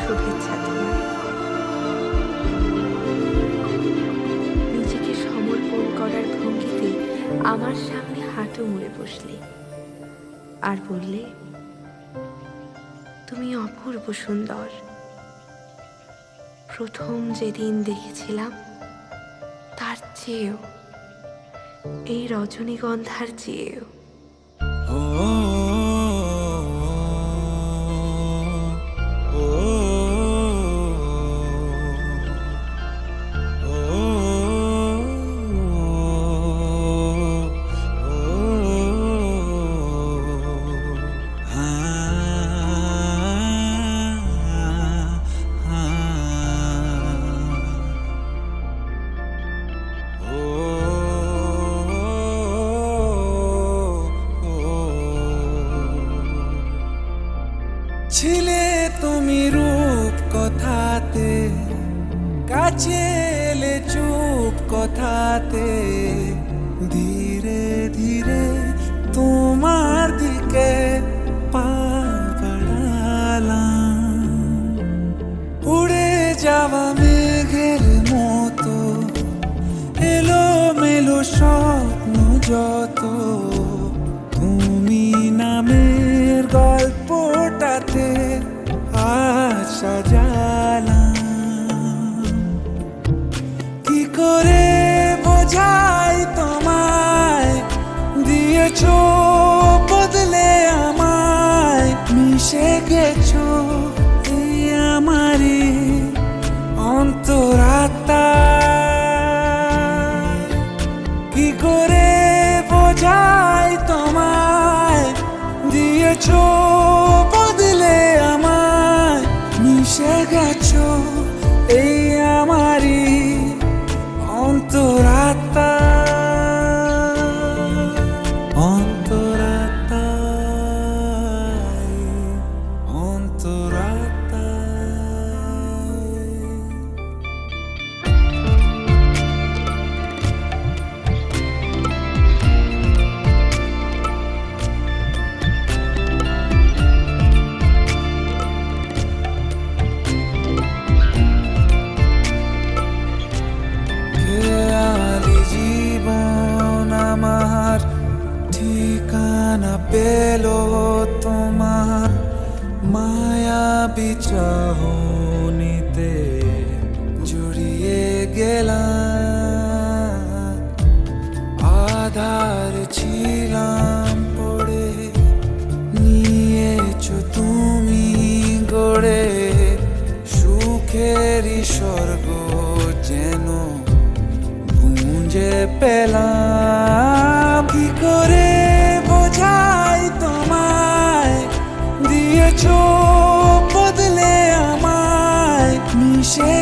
শুভেচ্ছা তোমায়। নিজেকে সমর্পণ করার ভঙ্গিতে আমার সামনে হাঁটু মুড়ে বসলে আর বললে, তুমি অপূর্ব সুন্দর। প্রথম যেদিন দেখেছিলাম তার চেয়েও, এই রজনীগন্ধার চেয়েও। ছিলে তুমি রূপ কথাতে, কাছে এলে চুপ কথাতে, ধীরে ধীরে তোমার দিকে পা বাড়ালাম। উড়ে যাওয়া মেঘের মতো এলো মেলো স্বপ্ন যত, তুমি নামের গল্পটাতে আজ সাজালাম। কি করে বোঝাই তোমায়, দিয়েছো বদলে আমায়, মিশে গেছো এই আমারই অন্তরাত্মায়। কি করে বোঝাই তোমায়, দিয়েছো বদলে আমায়, মিশে গেছো এই আমারই অন্তরাত্মা। অন্তরাত্মায়, অন্তরাত্মায়। খেয়ালি জীবন আমার ঠিকানা পেল তোমার মায়াবী চাহনিতে, জড়িয়ে গেলাম। আধার ছিলাম পড়ে, নিয়েছো তুমি গড়ে সুখেরই স্বর্গ যেন গুঞ্জে পেলাম। কি করে বোঝাই তোমায়, দিয়েছো বদলে আমায়, মিশে